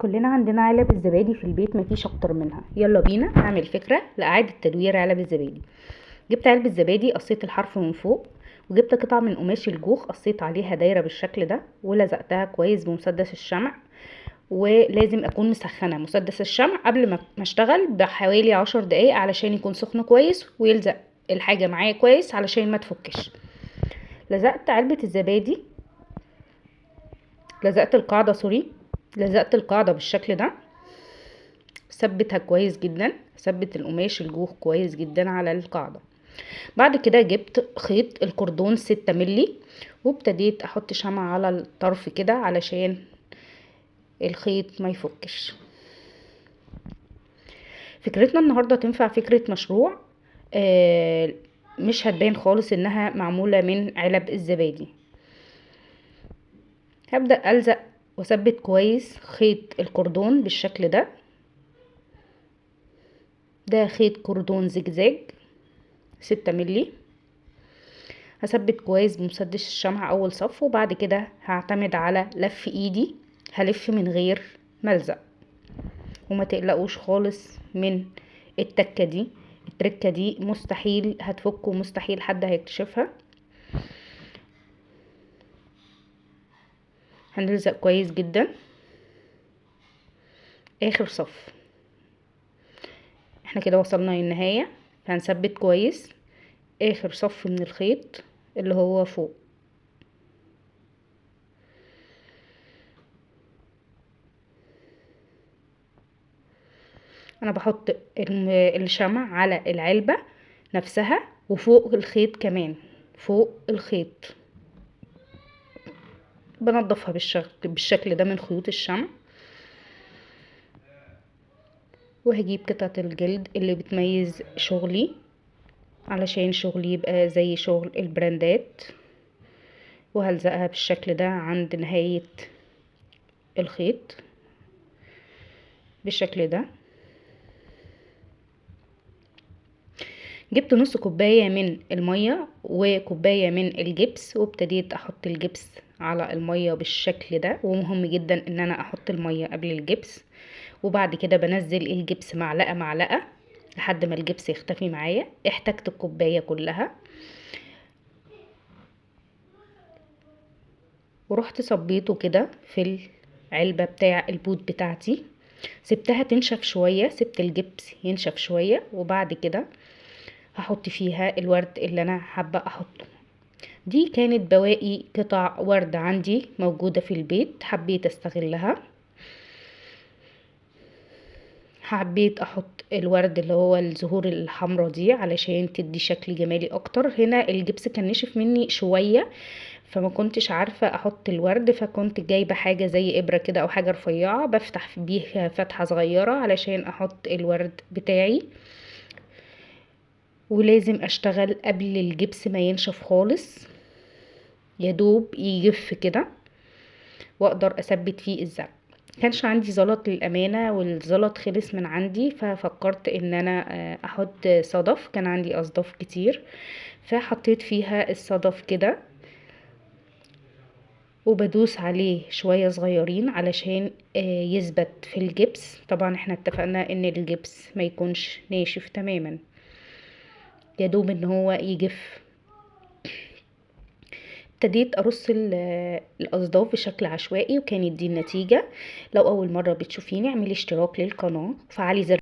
كلنا عندنا علب الزبادي في البيت، مفيش اكتر منها. يلا بينا نعمل فكرة لإعادة تدوير علب الزبادي. جبت علبة زبادي، قصيت الحرف من فوق، وجبت قطعة من قماش الجوخ قصيت عليها دايرة بالشكل ده ولزقتها كويس بمسدس الشمع. ولازم اكون مسخنة مسدس الشمع قبل ما اشتغل بحوالي 10 دقايق علشان يكون سخن كويس ويلزق الحاجة معايا كويس علشان ما تفكش. لزقت علبة الزبادي، لزقت القاعدة بالشكل ده، ثبتها كويس جدا، ثبت القماش الجوخ كويس جدا على القاعدة. بعد كده جبت خيط الكردون 6 ملي وابتديت احط شمع على الطرف كده علشان الخيط ما يفكش. فكرتنا النهاردة تنفع فكرة مشروع، مش هتبان خالص انها معمولة من علب الزبادي. هبدأ ألزق وثبت كويس خيط الكردون بالشكل ده. ده خيط كردون زجزاج 6 ملي. هثبت كويس بمسدس الشمع اول صف، وبعد كده هعتمد على لف ايدي، هلف من غير ملزق. وما تقلقوش خالص من التكة دي، التركة دي مستحيل هتفك ومستحيل حد هيكتشفها. هنلزق كويس جدا اخر صف. احنا كده وصلنا للنهاية، هنثبت كويس اخر صف من الخيط اللي هو فوق. انا بحط الشمع على العلبة نفسها وفوق الخيط كمان، فوق الخيط بنضفها بالشكل ده من خيوط الشمع. وهجيب قطعة الجلد اللي بتميز شغلي علشان شغلي يبقى زي شغل البراندات، وهلزقها بالشكل ده عند نهاية الخيط بالشكل ده. جبت نص كوباية من المية وكوباية من الجبس، وابتديت احط الجبس على المية بالشكل ده. ومهم جدا ان انا احط المية قبل الجبس، وبعد كده بنزل الجبس معلقة معلقة لحد ما الجبس يختفي معايا. احتاجت الكوباية كلها ورحت صبيته كده في العلبة بتاع البوت بتاعتي. سبتها تنشف شوية، سبت الجبس ينشف شوية، وبعد كده هحط فيها الورد اللي انا حابة احطه. دي كانت بواقي قطع ورد عندي موجودة في البيت، حبيت استغلها. حبيت احط الورد اللي هو الزهور الحمراء دي علشان تدي شكل جمالي اكتر. هنا الجبس كان نشف مني شوية فما كنتش عارفة احط الورد، فكنت جايبة حاجة زي ابرة كده او حاجة رفيعة بفتح بيها فتحة صغيرة علشان احط الورد بتاعي. ولازم اشتغل قبل الجبس ما ينشف خالص، يدوب يجف كده واقدر اثبت فيه الزق. كانش عندي زلط للامانه، والزلط خلص من عندي، ففكرت ان انا احط صدف. كان عندي اصداف كتير فحطيت فيها الصدف كده، وبدوس عليه شويه صغيرين علشان يثبت في الجبس. طبعا احنا اتفقنا ان الجبس ما يكونش ناشف تماما، يدوب ان هو يجف. ابتديت ارص الاصداف بشكل عشوائي وكانت دي النتيجة. لو اول مرة بتشوفيني اعملي اشتراك للقناة وفعلي زر